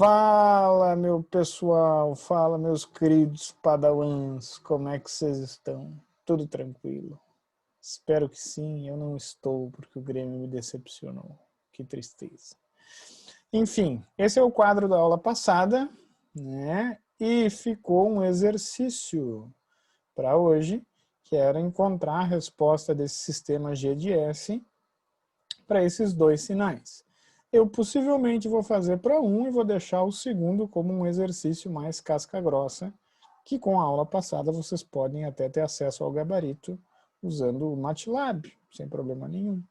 Fala, meu pessoal, fala, meus queridos padawans, como é que vocês estão? Tudo tranquilo? Espero que sim, eu não estou, porque o Grêmio me decepcionou. Que tristeza. Enfim, esse é o quadro da aula passada, né? E ficou um exercício para hoje, que era encontrar a resposta desse sistema G de S para esses dois sinais. Eu possivelmente vou fazer para um e vou deixar o segundo como um exercício mais casca-grossa, que com a aula passada vocês podem até ter acesso ao gabarito usando o MATLAB, sem problema nenhum.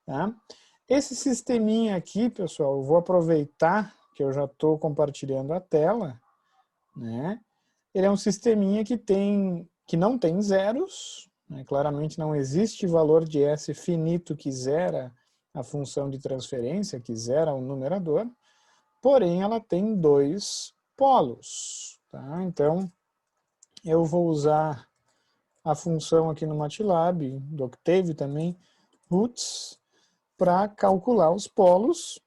Tá? Esse sisteminha aqui, pessoal, eu vou aproveitar que eu já estou compartilhando a tela, né? Ele é um sisteminha que não tem zeros, né? Claramente não existe valor de S finito que zera a função de transferência, que zera o numerador, porém ela tem dois polos. Tá? Então, eu vou usar a função aqui no MATLAB, do Octave também, roots, para calcular os polos,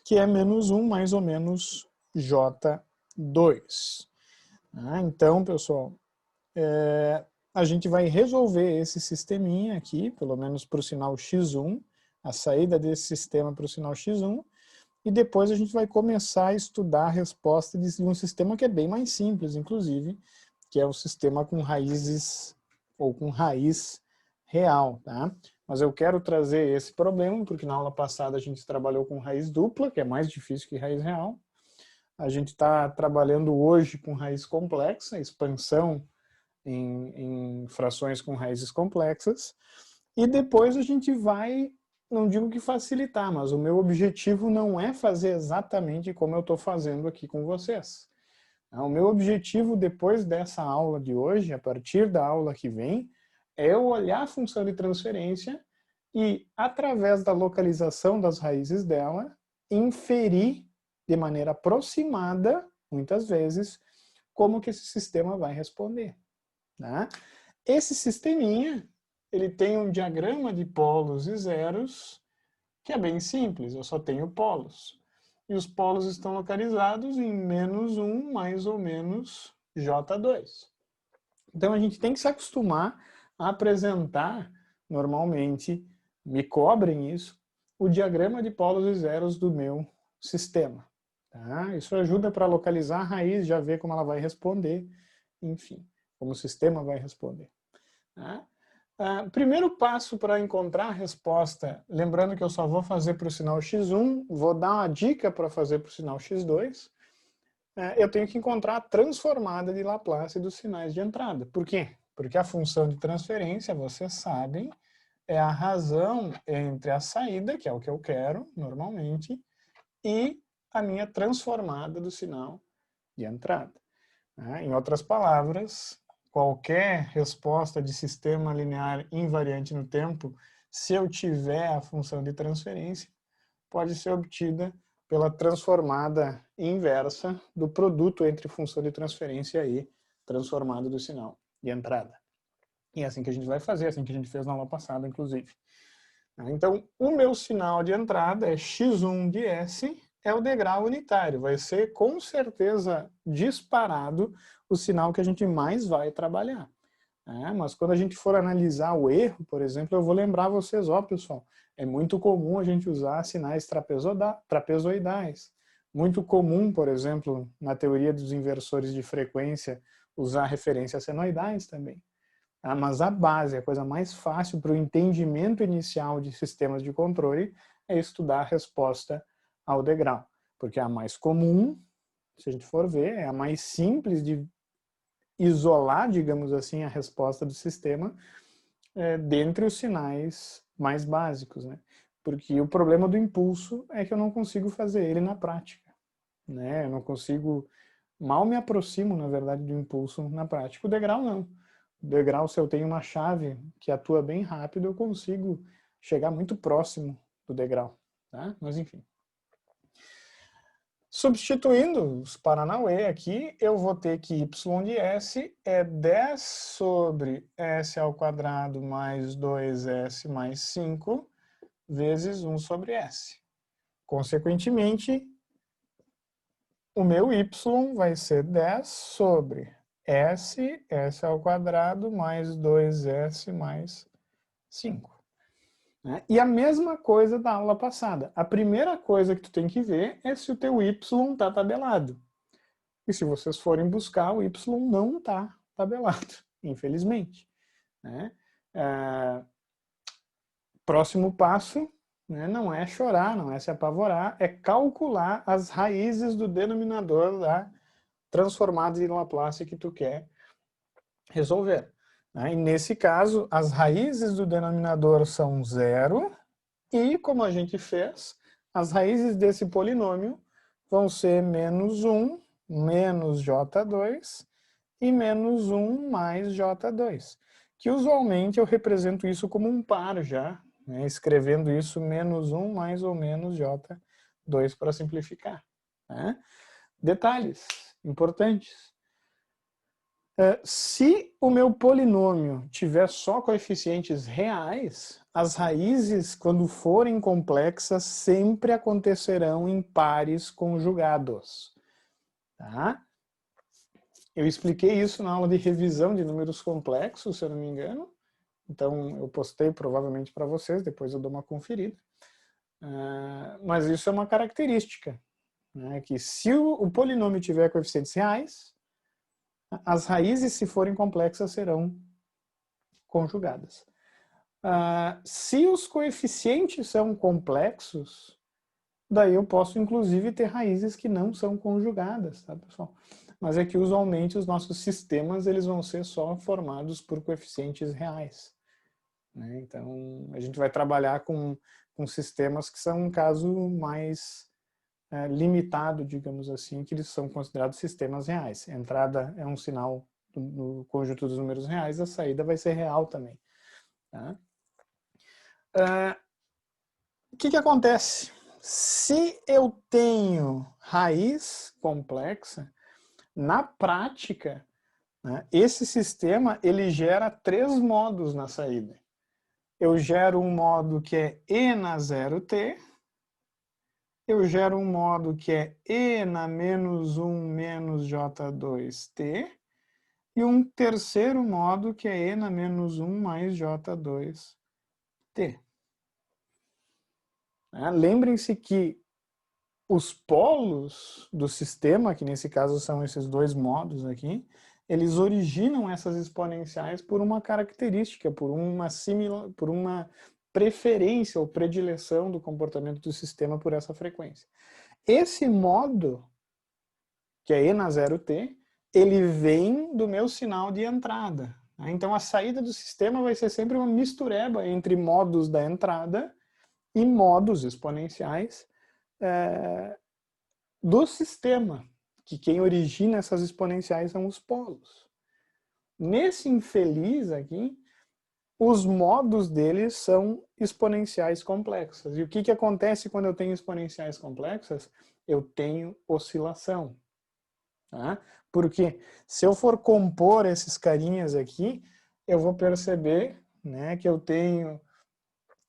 que é menos 1 mais ou menos J2. Então, pessoal, a gente vai resolver esse sisteminha aqui, pelo menos para o sinal x1, a saída desse sistema para o sinal x1, e depois a gente vai começar a estudar a resposta de um sistema que é bem mais simples, inclusive, que é o sistema com raízes, ou com raiz real, tá? Mas eu quero trazer esse problema, porque na aula passada a gente trabalhou com raiz dupla, que é mais difícil que raiz real. A gente está trabalhando hoje com raiz complexa, expansão em frações com raízes complexas, e depois a gente vai, não digo que facilitar, mas o meu objetivo não é fazer exatamente como eu estou fazendo aqui com vocês. O meu objetivo depois dessa aula de hoje, a partir da aula que vem, é eu olhar a função de transferência e, através da localização das raízes dela, inferir de maneira aproximada, muitas vezes, como que esse sistema vai responder. Tá? Esse sisteminha, ele tem um diagrama de polos e zeros, que é bem simples, eu só tenho polos. E os polos estão localizados em menos 1 mais ou menos J2. Então a gente tem que se acostumar a apresentar, normalmente, me cobrem isso, o diagrama de polos e zeros do meu sistema. Tá? Isso ajuda para localizar a raiz, já ver como ela vai responder, enfim, como o sistema vai responder. Tá? Primeiro passo para encontrar a resposta, lembrando que eu só vou fazer para o sinal x1, vou dar uma dica para fazer para o sinal x2, eu tenho que encontrar a transformada de Laplace dos sinais de entrada. Por quê? Porque a função de transferência, vocês sabem, é a razão entre a saída, que é o que eu quero, normalmente, e a minha transformada do sinal de entrada. Em outras palavras, qualquer resposta de sistema linear invariante no tempo, se eu tiver a função de transferência, pode ser obtida pela transformada inversa do produto entre função de transferência e transformada do sinal de entrada. E é assim que a gente vai fazer, assim que a gente fez na aula passada, inclusive. Então, o meu sinal de entrada é x1 de S, é o degrau unitário. Vai ser, com certeza, disparado o sinal que a gente mais vai trabalhar. Mas quando a gente for analisar o erro, por exemplo, eu vou lembrar vocês, pessoal, é muito comum a gente usar sinais trapezoidais. Muito comum, por exemplo, na teoria dos inversores de frequência, usar referências senoidais também. Mas a base, a coisa mais fácil para o entendimento inicial de sistemas de controle é estudar a resposta ao degrau, porque é a mais comum, se a gente for ver, é a mais simples de isolar, digamos assim, a resposta do sistema dentre os sinais mais básicos, né? Porque o problema do impulso é que eu não consigo fazer ele na prática, né? Eu não consigo, mal me aproximo, na verdade, do impulso na prática. O degrau não. O degrau, se eu tenho uma chave que atua bem rápido, eu consigo chegar muito próximo do degrau, tá? Mas enfim. Substituindo os Paranauê aqui, eu vou ter que y de S é 10 sobre S ao quadrado mais 2S mais 5 vezes 1 sobre S. Consequentemente, o meu y vai ser 10 sobre s ao quadrado, mais 2s mais 5. Né? E a mesma coisa da aula passada. A primeira coisa que tu tem que ver é se o teu y está tabelado. E se vocês forem buscar, o y não está tabelado, infelizmente. Né? Próximo passo, né, não é chorar, não é se apavorar, é calcular as raízes do denominador da transformada em Laplace que tu quer resolver. Né? E nesse caso, as raízes do denominador são 0 e, como a gente fez, as raízes desse polinômio vão ser menos 1, menos J2 e menos 1 mais J2, que usualmente eu represento isso como um par já, né, escrevendo isso menos 1 mais ou menos J2 para simplificar. Né? Detalhes importantes. Se o meu polinômio tiver só coeficientes reais, as raízes, quando forem complexas, sempre acontecerão em pares conjugados. Tá? Eu expliquei isso na aula de revisão de números complexos, se eu não me engano. Então, eu postei provavelmente para vocês, depois eu dou uma conferida. Mas isso é uma característica, né? Que se o polinômio tiver coeficientes reais, as raízes, se forem complexas, serão conjugadas. Se os coeficientes são complexos, daí eu posso, inclusive, ter raízes que não são conjugadas, tá, pessoal? Mas é que, usualmente, os nossos sistemas eles vão ser só formados por coeficientes reais. Né? Então, a gente vai trabalhar com sistemas que são um caso mais limitado, digamos assim, que eles são considerados sistemas reais. A entrada é um sinal no conjunto dos números reais, a saída vai ser real também. Tá? O que acontece? Se eu tenho raiz complexa, na prática, né, esse sistema ele gera 3 modos na saída. Eu gero um modo que é e na 0t, eu gero um modo que é e na menos 1 menos j2t, e um terceiro modo que é e na menos 1 mais j2t. Lembrem-se que os polos do sistema, que nesse caso são esses 2 modos aqui, eles originam essas exponenciais por uma característica, por uma preferência ou predileção do comportamento do sistema por essa frequência. Esse modo, que é e na 0t, ele vem do meu sinal de entrada. Então a saída do sistema vai ser sempre uma mistureba entre modos da entrada e modos exponenciais do sistema, que quem origina essas exponenciais são os polos. Nesse infeliz aqui, os modos deles são exponenciais complexas. E o que acontece quando eu tenho exponenciais complexas? Eu tenho oscilação. Tá? Porque se eu for compor esses carinhas aqui, eu vou perceber, né, que eu tenho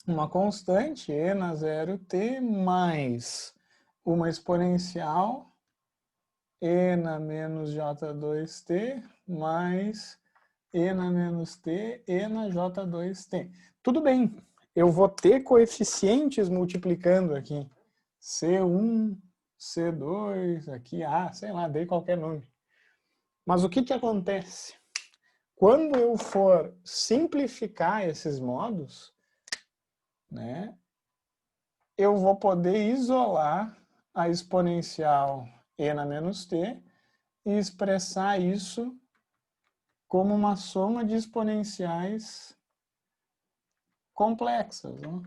uma constante, e na 0t, mais uma exponencial, e na menos j2t, mais e na menos t, e na j2t. Tudo bem, eu vou ter coeficientes multiplicando aqui. C1, C2, aqui A, sei lá, dei qualquer nome. Mas o que acontece? Quando eu for simplificar esses modos, né, eu vou poder isolar a exponencial e na menos t e expressar isso como uma soma de exponenciais complexas. Né?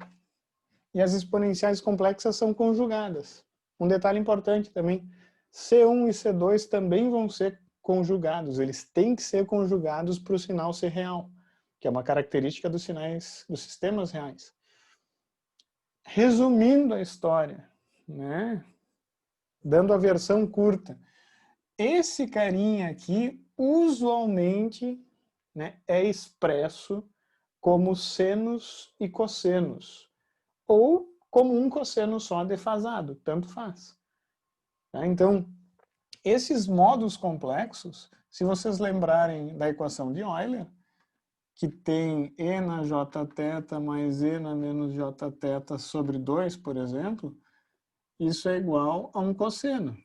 E as exponenciais complexas são conjugadas. Um detalhe importante também, C1 e C2 também vão ser conjugados, eles têm que ser conjugados para o sinal ser real, que é uma característica dos sistemas reais. Resumindo a história, né? Dando a versão curta, esse carinha aqui, usualmente, né, é expresso como senos e cossenos, ou como um cosseno só defasado, tanto faz. Tá? Então, Esses modos complexos, se vocês lembrarem da equação de Euler, que tem e na jθ mais e na menos jθ sobre 2, por exemplo, isso é igual a um cosseno.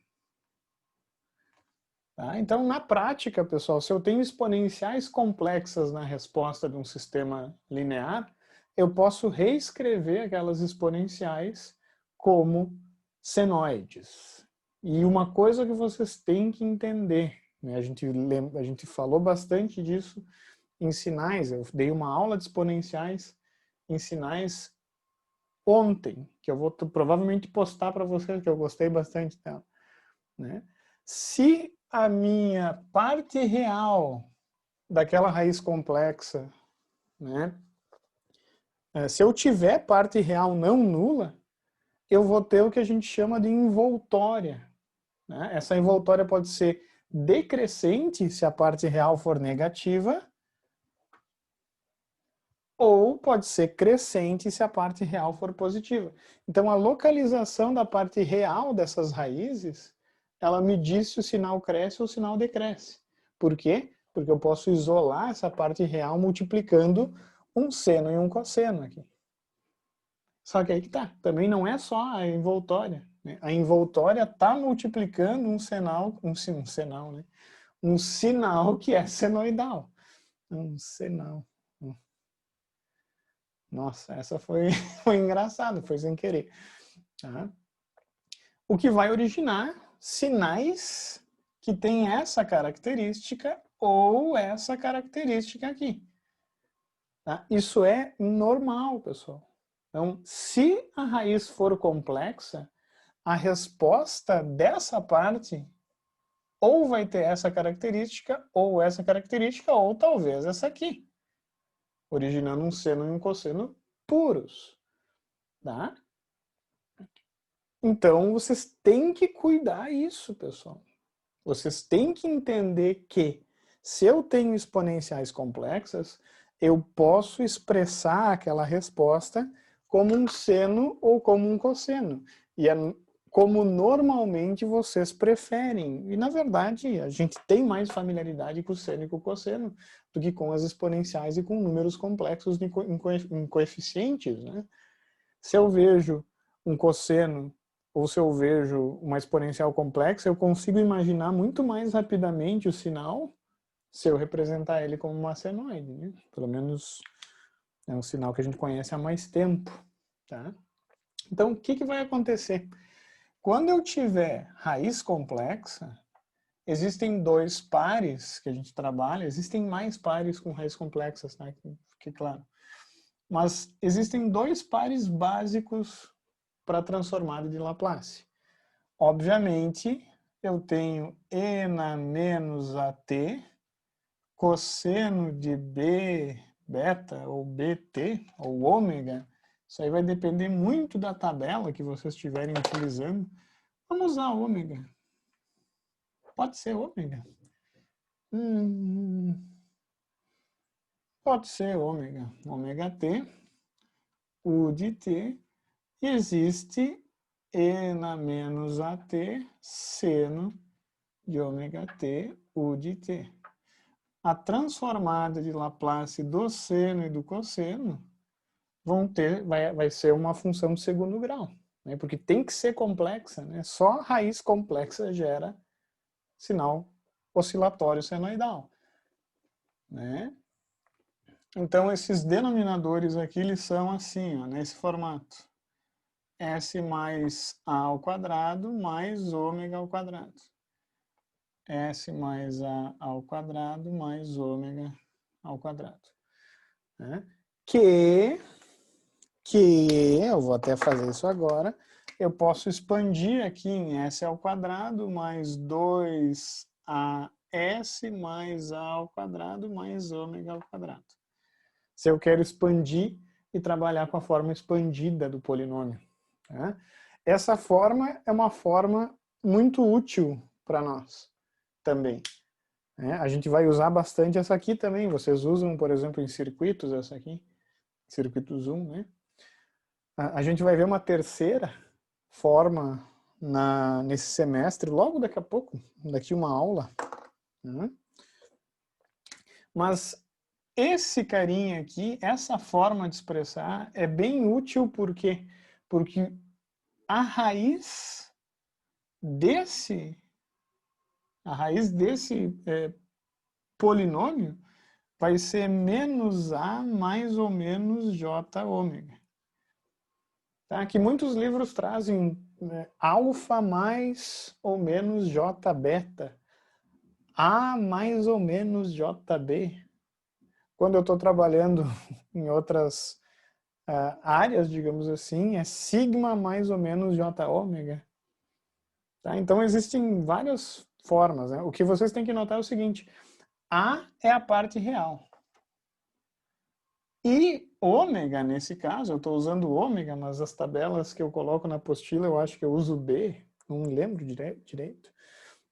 Tá? Então, na prática, pessoal, se eu tenho exponenciais complexas na resposta de um sistema linear, eu posso reescrever aquelas exponenciais como senoides. E uma coisa que vocês têm que entender, né? A gente falou bastante disso em sinais, eu dei uma aula de exponenciais em sinais ontem, que eu vou provavelmente postar para vocês, que eu gostei bastante dela, né? Se a minha parte real daquela raiz complexa, né, se eu tiver parte real não nula, eu vou ter o que a gente chama de envoltória, né? Essa envoltória pode ser decrescente se a parte real for negativa, ou pode ser crescente se a parte real for positiva. Então, a localização da parte real dessas raízes, ela me diz se o sinal cresce ou o sinal decresce. Por quê? Porque eu posso isolar essa parte real multiplicando um seno e um cosseno aqui. Só que aí que tá. Também não é só a envoltória, né? A envoltória está multiplicando um sinal, né? Um sinal que é senoidal. Um sinal. Nossa, essa foi engraçada, foi sem querer. Tá? O que vai originar sinais que têm essa característica ou essa característica aqui. Tá? Isso é normal, pessoal. Então, se a raiz for complexa, a resposta dessa parte ou vai ter essa característica, ou talvez essa aqui, originando um seno e um cosseno puros. Tá? Então, vocês têm que cuidar isso, pessoal. Vocês têm que entender que, se eu tenho exponenciais complexas, eu posso expressar aquela resposta como um seno ou como um cosseno. E é como normalmente vocês preferem. E, na verdade, a gente tem mais familiaridade com o seno e com o cosseno do que com as exponenciais e com números complexos em coeficientes, né? Se eu vejo um cosseno ou se eu vejo uma exponencial complexa, eu consigo imaginar muito mais rapidamente o sinal se eu representar ele como uma senoide, né? Pelo menos é um sinal que a gente conhece há mais tempo. Tá? Então, o que vai acontecer? Quando eu tiver raiz complexa, existem dois pares que a gente trabalha, existem mais pares com raiz complexas, tá? Que claro. Mas existem dois pares básicos para a transformada de Laplace. Obviamente, eu tenho e na menos at cosseno de b beta ou bt ou ômega. Isso aí vai depender muito da tabela que vocês estiverem utilizando. Vamos usar ômega. Pode ser ômega. Pode ser ômega. Ômega t, u de t, e existe e na menos at seno de ômega t, u de t. A transformada de Laplace do seno e do cosseno vai ser uma função de segundo grau, né? Porque tem que ser complexa, né? Só raiz complexa gera sinal oscilatório senoidal, né? Então, esses denominadores aqui, eles são assim, ó, nesse formato. S mais A ao quadrado mais ômega ao quadrado. S mais A ao quadrado mais ômega ao quadrado. Né? Que eu vou até fazer isso agora, eu posso expandir aqui em S ao quadrado mais 2AS mais A ao quadrado mais ômega ao quadrado. Se eu quero expandir e trabalhar com a forma expandida do polinômio. Né? Essa forma é uma forma muito útil para nós também. Né? A gente vai usar bastante essa aqui também. Vocês usam, por exemplo, em circuitos essa aqui, circuito zoom, né? A gente vai ver uma terceira forma nesse semestre, logo daqui a pouco, daqui uma aula. Né? Mas esse carinha aqui, essa forma de expressar é bem útil porque a raiz desse polinômio vai ser menos A mais ou menos J ômega. Tá? Que muitos livros trazem, né, alfa mais ou menos J beta, A mais ou menos JB. Quando eu estou trabalhando em outras áreas, digamos assim, é sigma mais ou menos J ômega. Tá? Então existem várias formas. Né? O que vocês têm que notar é o seguinte: A é a parte real. E ômega, nesse caso, eu estou usando ômega, mas as tabelas que eu coloco na apostila, eu acho que eu uso B, não me lembro direito.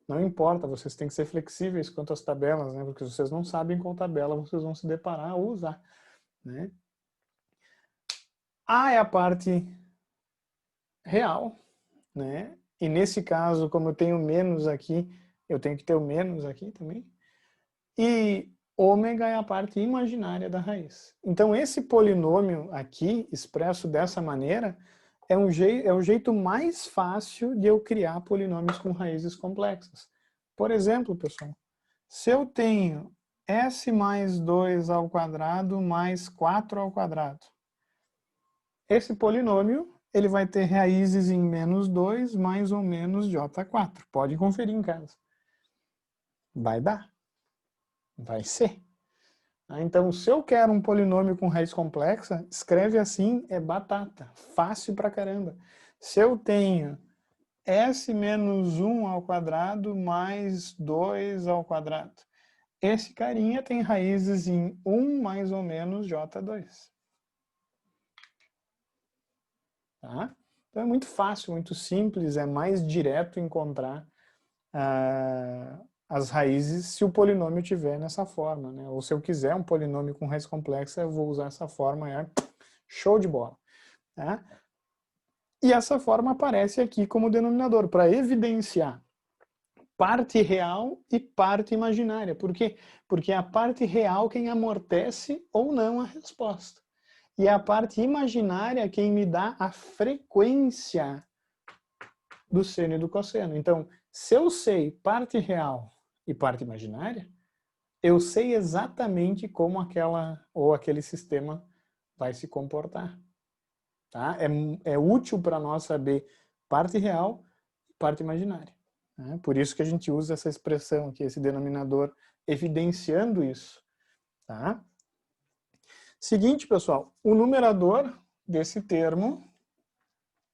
Não importa, vocês têm que ser flexíveis quanto às tabelas, né? Porque vocês não sabem qual tabela vocês vão se deparar ou usar. Né? A é a parte real, né? E nesse caso, como eu tenho menos aqui, eu tenho que ter o menos aqui também. E ômega é a parte imaginária da raiz. Então esse polinômio aqui, expresso dessa maneira, é o jeito mais fácil de eu criar polinômios com raízes complexas. Por exemplo, pessoal, se eu tenho s mais 2 ao quadrado mais 4 ao quadrado, esse polinômio ele vai ter raízes em menos 2 mais ou menos J4. Pode conferir em casa. Vai dar. Vai ser. Então, se eu quero um polinômio com raiz complexa, escreve assim, é batata. Fácil pra caramba. Se eu tenho s menos 1 ao quadrado mais 2 ao quadrado, esse carinha tem raízes em 1 mais ou menos J2. Tá? Então é muito fácil, muito simples, é mais direto encontrar as raízes se o polinômio tiver nessa forma, né? Ou se eu quiser um polinômio com raiz complexa, eu vou usar essa forma, é show de bola. Tá? E essa forma aparece aqui como denominador, para evidenciar parte real e parte imaginária. Por quê? Porque é a parte real quem amortece ou não a resposta. E é a parte imaginária quem me dá a frequência do seno e do cosseno. Então, se eu sei parte real e parte imaginária, eu sei exatamente como aquela ou aquele sistema vai se comportar. Tá? É útil para nós saber parte real e parte imaginária. Né? Por isso que a gente usa essa expressão aqui, esse denominador, evidenciando isso. Tá? Seguinte, pessoal, o numerador desse termo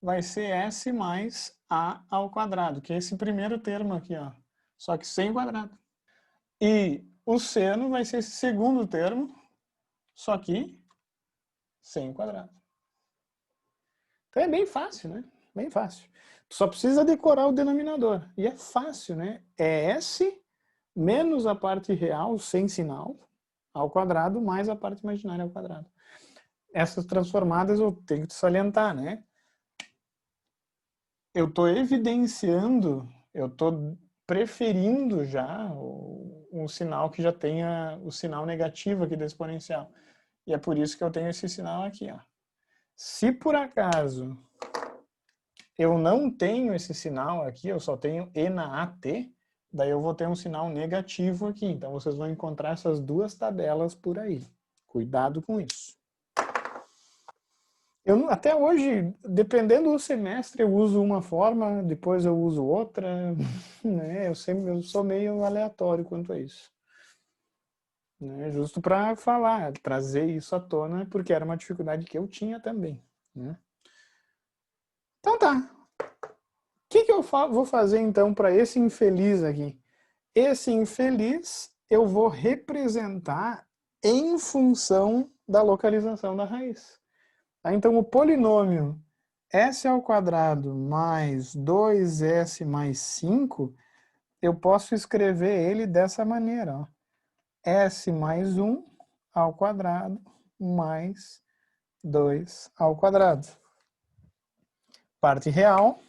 vai ser s mais a ao quadrado, que é esse primeiro termo aqui, ó, só que sem quadrado. E o seno vai ser esse segundo termo, só que sem quadrado. Então é bem fácil, né? Bem fácil. Tu só precisa decorar o denominador. E é fácil, né? É s menos a parte real, sem sinal, ao quadrado, mais a parte imaginária ao quadrado. Essas transformadas eu tenho que salientar, né? Eu estou evidenciando, eu estou preferindo já um sinal que já tenha o sinal negativo aqui da exponencial. E é por isso que eu tenho esse sinal aqui. Ó. Se por acaso eu não tenho esse sinal aqui, eu só tenho E na AT, daí eu vou ter um sinal negativo aqui. Então vocês vão encontrar essas duas tabelas por aí. Cuidado com isso. Até hoje, dependendo do semestre, eu uso uma forma, depois eu uso outra. Né? Eu sou meio aleatório quanto a isso. Né? Justo para falar, trazer isso à tona, porque era uma dificuldade que eu tinha também. Né? Então tá. O que eu vou fazer então para esse infeliz aqui? Esse infeliz eu vou representar em função da localização da raiz. Então o polinômio s ao quadrado mais 2s mais 5, eu posso escrever ele dessa maneira. Ó. S mais 1 ao quadrado mais 2 ao quadrado. Parte real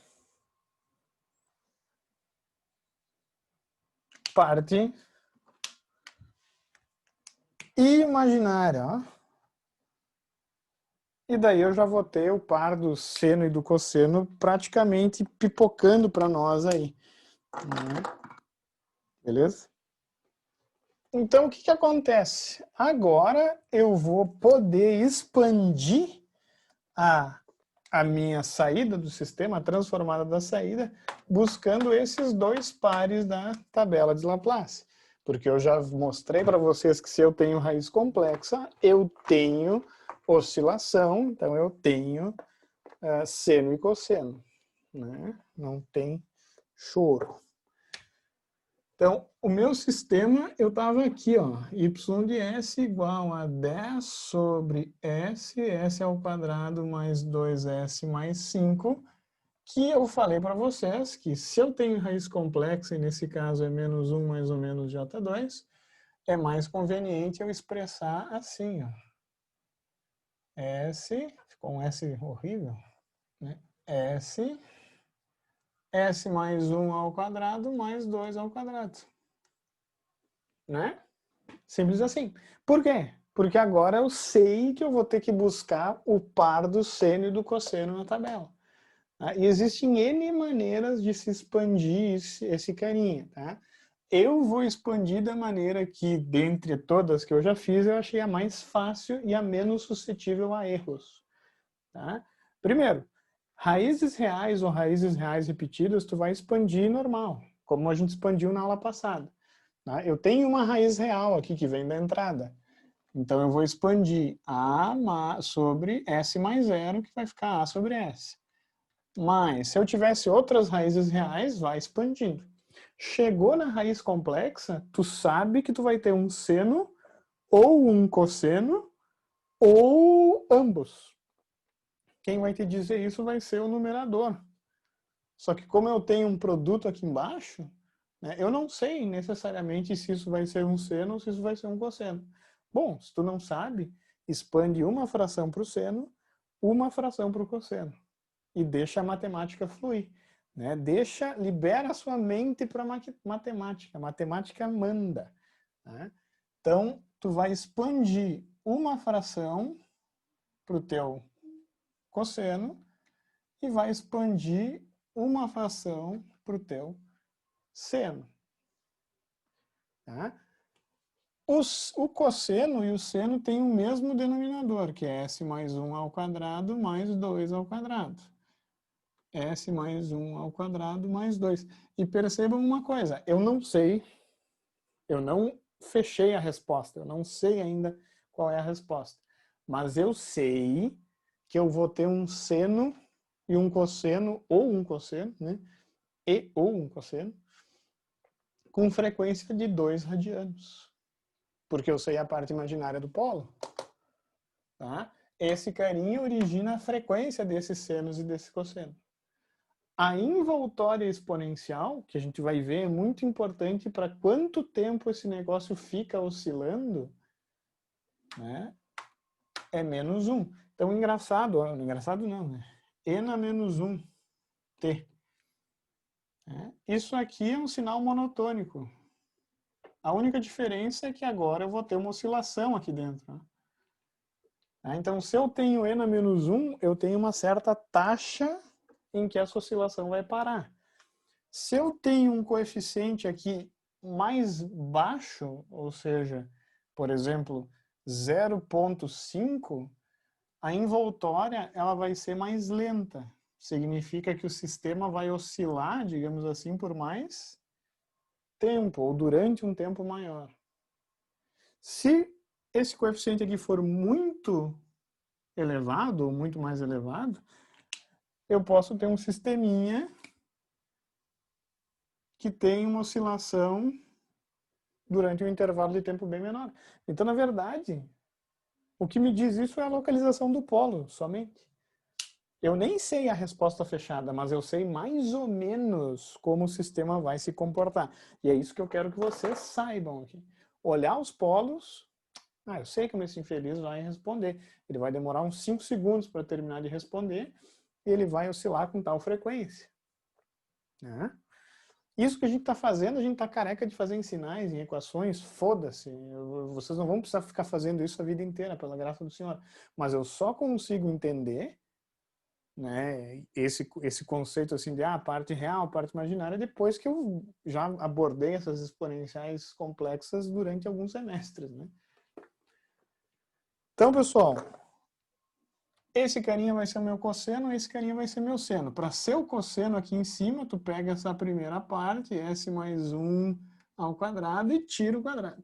parte imaginária, ó. E daí eu já vou ter o par do seno e do cosseno praticamente pipocando para nós aí. Beleza? Então, o que acontece? Agora eu vou poder expandir a minha saída do sistema, a transformada da saída, buscando esses dois pares da tabela de Laplace. Porque eu já mostrei para vocês que se eu tenho raiz complexa, eu tenho oscilação, então eu tenho seno e cosseno, né? Não tem choro. Então, o meu sistema, eu estava aqui, ó, y de s igual a 10 sobre s, s ao quadrado mais 2s mais 5, que eu falei para vocês que se eu tenho raiz complexa, e nesse caso é menos 1 mais ou menos j2, é mais conveniente eu expressar assim, ó. S, ficou um S horrível, né? S mais 1 ao quadrado mais 2 ao quadrado. Né? Simples assim. Por quê? Porque agora eu sei que eu vou ter que buscar o par do seno e do cosseno na tabela. Tá? E existem N maneiras de se expandir esse carinha. Tá? Eu vou expandir da maneira que, dentre todas que eu já fiz, eu achei a mais fácil e a menos suscetível a erros. Tá? Primeiro, raízes reais ou raízes reais repetidas, tu vai expandir normal, como a gente expandiu na aula passada. Tá? Eu tenho uma raiz real aqui que vem da entrada. Então eu vou expandir A sobre S mais zero, que vai ficar A sobre S. Mas se eu tivesse outras raízes reais, vai expandindo. Chegou na raiz complexa, tu sabe que tu vai ter um seno ou um cosseno ou ambos. Quem vai te dizer isso vai ser o numerador. Só que como eu tenho um produto aqui embaixo, né, eu não sei necessariamente se isso vai ser um seno ou se isso vai ser um cosseno. Bom, se tu não sabe, expande uma fração para o seno, uma fração para o cosseno. E deixa a matemática fluir. Né? Libera a sua mente para matemática. A matemática manda. Né? Então, tu vai expandir uma fração para o teu cosseno e vai expandir uma fração para o teu seno. Tá? O cosseno e o seno têm o mesmo denominador, que é s mais 1 ao quadrado mais 2 ao quadrado. S mais 1 ao quadrado mais 2. E percebam uma coisa, eu não sei, eu não fechei a resposta, eu não sei ainda qual é a resposta. Mas eu sei que eu vou ter um seno e um cosseno, ou um cosseno, né? Ou um cosseno, com frequência de 2 radianos. Porque eu sei a parte imaginária do polo. Tá? Esse carinha origina a frequência desses senos e desse cosseno. A envoltória exponencial, que a gente vai ver, é muito importante para quanto tempo esse negócio fica oscilando, né? É menos 1. Então, engraçado não, né? E na menos 1, T. Isso aqui é um sinal monotônico. A única diferença é que agora eu vou ter uma oscilação aqui dentro. Né? Então, se eu tenho E na menos 1, eu tenho uma certa taxa em que essa oscilação vai parar. Se eu tenho um coeficiente aqui mais baixo, ou seja, por exemplo, 0,5, a envoltória ela vai ser mais lenta. Significa que o sistema vai oscilar, digamos assim, por mais tempo, ou durante um tempo maior. Se esse coeficiente aqui for muito elevado, ou muito mais elevado, eu posso ter um sisteminha que tem uma oscilação durante um intervalo de tempo bem menor. Então, na verdade, o que me diz isso é a localização do polo, somente. Eu nem sei a resposta fechada, mas eu sei mais ou menos como o sistema vai se comportar. E é isso que eu quero que vocês saibam aqui. Olhar os polos, eu sei como esse infeliz vai responder. Ele vai demorar uns 5 segundos para terminar de responder e ele vai oscilar com tal frequência. Né? Isso que a gente está fazendo, a gente está careca de fazer em sinais, em equações, foda-se. Vocês não vão precisar ficar fazendo isso a vida inteira, pela graça do Senhor. Mas eu só consigo entender, né, esse conceito assim de parte real, parte imaginária, depois que eu já abordei essas exponenciais complexas durante alguns semestres, né? Então, pessoal, esse carinha vai ser o meu cosseno, esse carinha vai ser meu seno. Para ser o cosseno aqui em cima, tu pega essa primeira parte, s mais 1 ao quadrado, e tira o quadrado.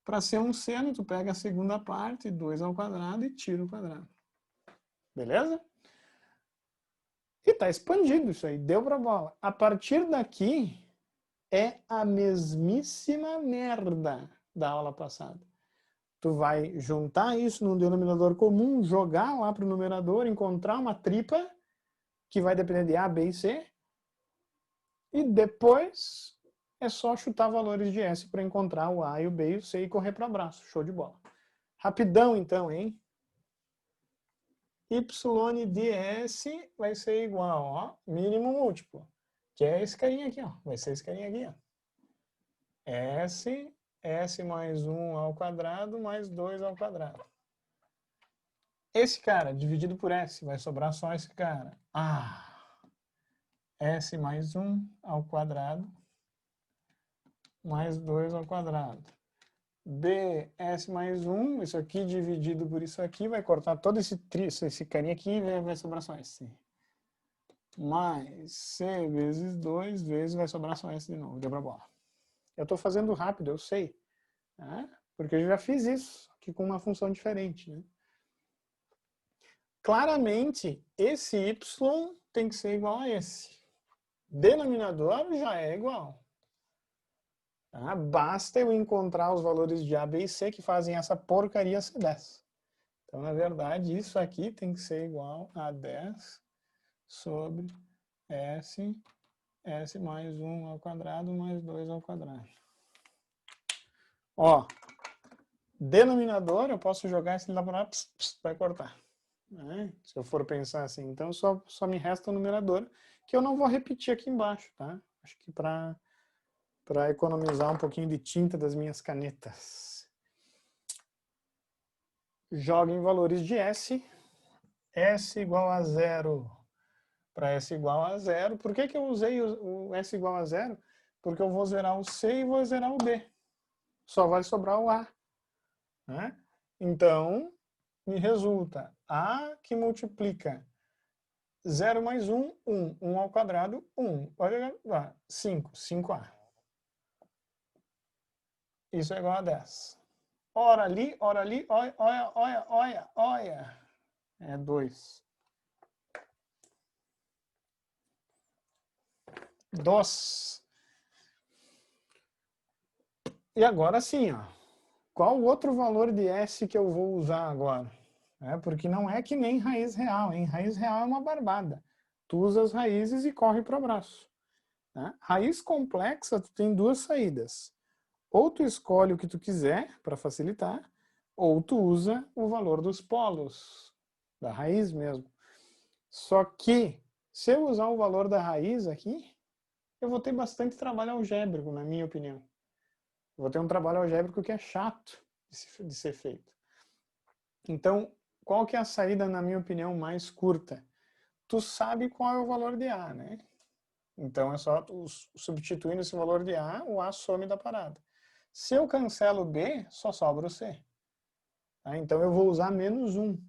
Para ser um seno, tu pega a segunda parte, 2 ao quadrado, e tira o quadrado. Beleza? E tá expandido isso aí, deu pra bola. A partir daqui, é a mesmíssima merda da aula passada. Tu vai juntar isso num denominador comum, jogar lá pro numerador, encontrar uma tripa, que vai depender de A, B e C, e depois é só chutar valores de S para encontrar o A, e o B e o C e correr para abraço. Show de bola. Rapidão então, hein? Y de S vai ser igual, ó, mínimo múltiplo, que é esse carinha aqui, ó. Vai ser esse carinha aqui, ó. S mais 1 ao quadrado mais 2 ao quadrado. Esse cara, dividido por S, vai sobrar só esse cara. S mais 1 ao quadrado mais 2 ao quadrado. B, S mais 1, isso aqui dividido por isso aqui, vai cortar todo esse carinha aqui e vai sobrar só S. Mais C vezes 2 vezes vai sobrar só S de novo, deu pra bola. Eu estou fazendo rápido, eu sei, né? Porque eu já fiz isso aqui com uma função diferente, né? Claramente, esse y tem que ser igual a esse. Denominador já é igual. Tá? Basta eu encontrar os valores de A, B e C que fazem essa porcaria ser 10. Então, na verdade, isso aqui tem que ser igual a 10 sobre S mais 1 ao quadrado mais 2 ao quadrado. Ó, denominador, eu posso jogar esse lá para lá, vai cortar. Né? Se eu for pensar assim, então só me resta o numerador, que eu não vou repetir aqui embaixo, tá? Acho que para economizar um pouquinho de tinta das minhas canetas. Joga em valores de S, S igual a 0 para S igual a 0. Por que eu usei o S igual a 0? Porque eu vou zerar o C e vou zerar o B. Só vai sobrar o A. Né? Então, me resulta A que multiplica 0 mais 1, 1. 1 ao quadrado, 1. Olha lá, 5. 5A. Isso é igual a 10. Ora ali, olha, olha, olha, olha, olha. É 2. 2. E agora sim, ó. Qual o outro valor de S que eu vou usar agora? Porque não é que nem raiz real, hein? Raiz real é uma barbada. Tu usa as raízes e corre para o abraço. Né? Raiz complexa, tu tem duas saídas. Ou tu escolhe o que tu quiser para facilitar, ou tu usa o valor dos polos, da raiz mesmo. Só que, se eu usar o valor da raiz aqui, eu vou ter bastante trabalho algébrico, na minha opinião. Eu vou ter um trabalho algébrico que é chato de ser feito. Então, qual que é a saída, na minha opinião, mais curta? Tu sabe qual é o valor de A, né? Então, é só tu substituindo esse valor de A, o A some da parada. Se eu cancelo o B, só sobra o C. Tá? Então, eu vou usar menos 1.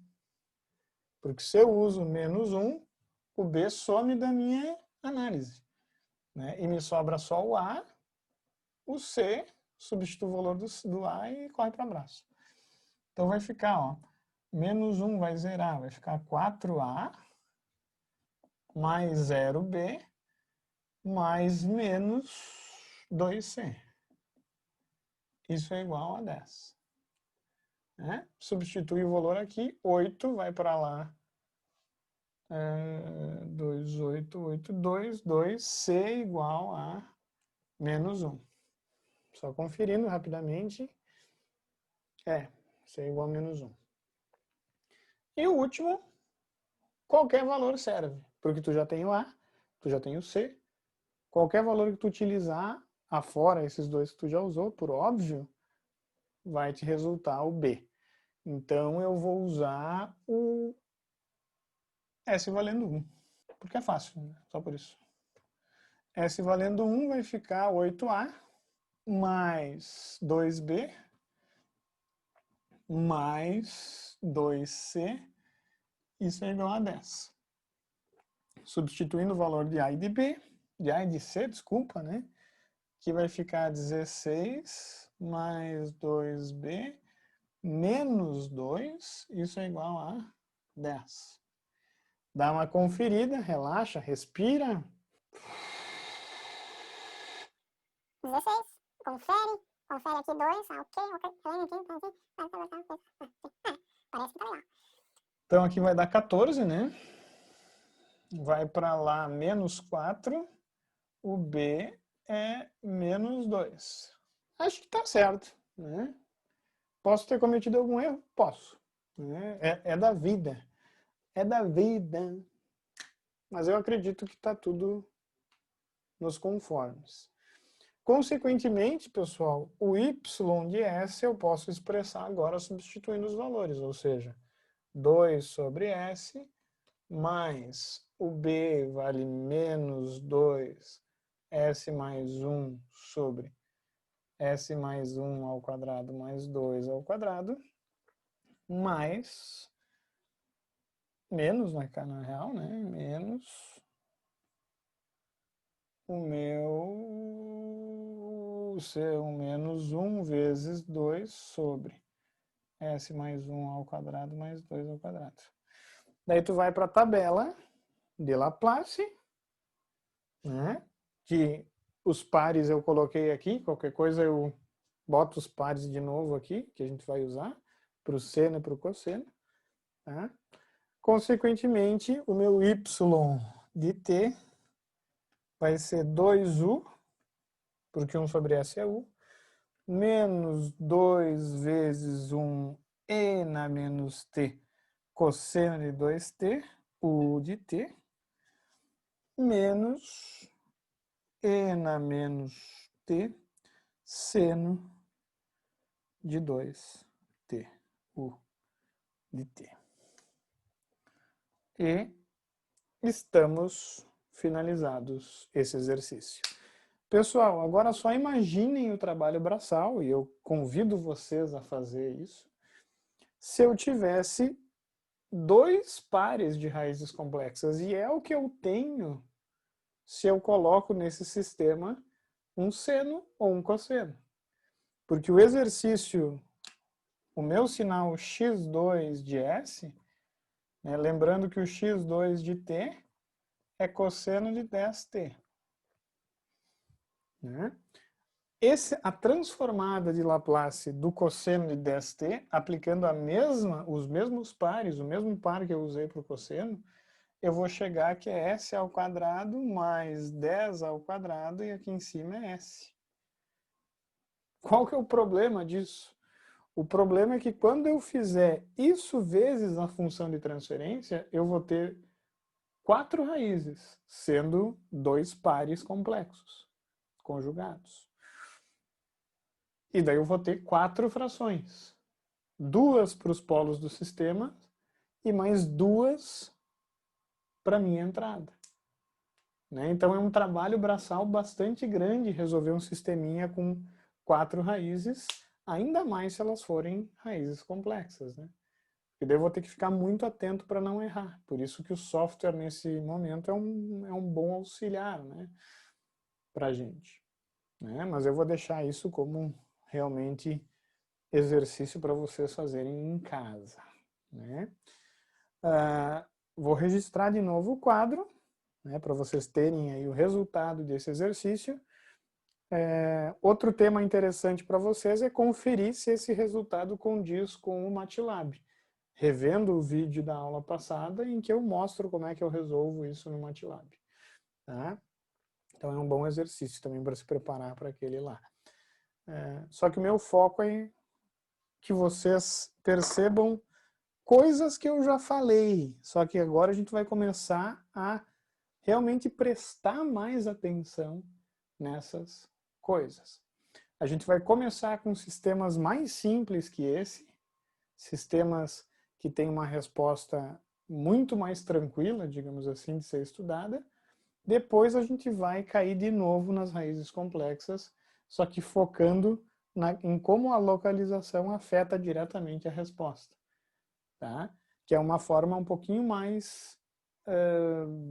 Porque se eu uso menos 1, o B some da minha análise. Né? E me sobra só o A, o C, substitui o valor do A e corre para o abraço. Então, vai ficar, ó, menos 1 vai zerar, vai ficar 4A mais 0B mais menos 2C. Isso é igual a 10. Né? Substitui o valor aqui, 8 vai para lá, 2, 8, 8, 2, 2C igual a menos 1. Só conferindo rapidamente, C igual a menos 1. E o último, qualquer valor serve, porque tu já tem o A, tu já tem o C, Qualquer valor que tu utilizar, afora esses dois que tu já usou, por óbvio, vai te resultar o B. Então, eu vou usar o S valendo 1, porque é fácil, né? Só por isso. S valendo 1 vai ficar 8A mais 2B mais 2C, isso é igual a 10. Substituindo o valor de A e de B, de A e de C, desculpa, né? Que vai ficar 16 mais 2B menos 2, isso é igual a 10. Dá uma conferida, relaxa, respira. 16, confere aqui 2, ok, parece que tá legal. Então aqui vai dar 14, né? Vai para lá menos 4, o B é menos 2. Acho que tá certo, né? Posso ter cometido algum erro? Posso. Né? É da vida. É da vida. Mas eu acredito que está tudo nos conformes. Consequentemente, pessoal, o y de S eu posso expressar agora substituindo os valores, ou seja, 2 sobre S mais o B vale menos 2, S mais 1 sobre S mais 1 ao quadrado mais 2 ao quadrado, mais, menos na real, né? Menos o meu ser um menos 1 vezes 2 sobre S mais 1 ao quadrado mais 2 ao quadrado. Daí tu vai para a tabela de Laplace, né? Que os pares eu coloquei aqui, qualquer coisa eu boto os pares de novo aqui, que a gente vai usar, para o seno e para o cosseno. Tá? Consequentemente, o meu y de t vai ser 2u, porque 1 sobre s é u, menos 2 vezes 1 e na menos t, cosseno de 2t, u de t, menos e na menos t, seno de 2t, u de t. E estamos finalizados esse exercício. Pessoal, agora só imaginem o trabalho braçal, e eu convido vocês a fazer isso, se eu tivesse 2 pares de raízes complexas, e é o que eu tenho se eu coloco nesse sistema um seno ou um cosseno. Porque o exercício, o meu sinal x2 de S, né, lembrando que o x2 de t é cosseno de 10t. Né? A transformada de Laplace do cosseno de 10t, aplicando os mesmos pares, o mesmo par que eu usei para o cosseno, eu vou chegar que é s ao quadrado mais 10 ao quadrado e aqui em cima é s. Qual que é o problema disso? O problema é que quando eu fizer isso vezes a função de transferência, eu vou ter 4 raízes, sendo 2 pares complexos, conjugados. E daí eu vou ter 4 frações. 2 para os polos do sistema e mais 2 para a minha entrada. Né? Então é um trabalho braçal bastante grande resolver um sisteminha com 4 raízes, ainda mais se elas forem raízes complexas. Né? E daí eu vou ter que ficar muito atento para não errar. Por isso que o software, nesse momento, é um bom auxiliar, né, para a gente. Né? Mas eu vou deixar isso como realmente exercício para vocês fazerem em casa. Né? Vou registrar de novo o quadro, né, para vocês terem aí o resultado desse exercício. Outro tema interessante para vocês é conferir se esse resultado condiz com o MATLAB. Revendo o vídeo da aula passada em que eu mostro como é que eu resolvo isso no MATLAB. Tá? Então é um bom exercício também para se preparar para aquele lá. Só que o meu foco é que vocês percebam coisas que eu já falei, só que agora a gente vai começar a realmente prestar mais atenção nessas coisas. A gente vai começar com sistemas mais simples que esse, sistemas que têm uma resposta muito mais tranquila, digamos assim, de ser estudada. Depois a gente vai cair de novo nas raízes complexas, só que focando em como a localização afeta diretamente a resposta, tá? Que é uma forma um pouquinho mais,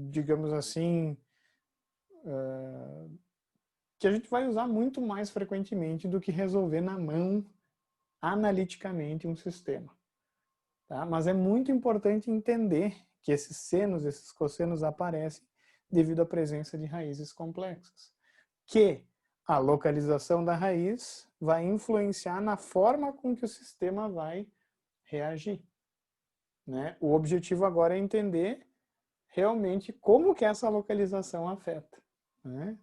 digamos assim, que a gente vai usar muito mais frequentemente do que resolver na mão, analiticamente, um sistema. Tá? Mas é muito importante entender que esses senos, esses cossenos aparecem devido à presença de raízes complexas. Que a localização da raiz vai influenciar na forma com que o sistema vai reagir. Né? O objetivo agora é entender realmente como que essa localização afeta. Né?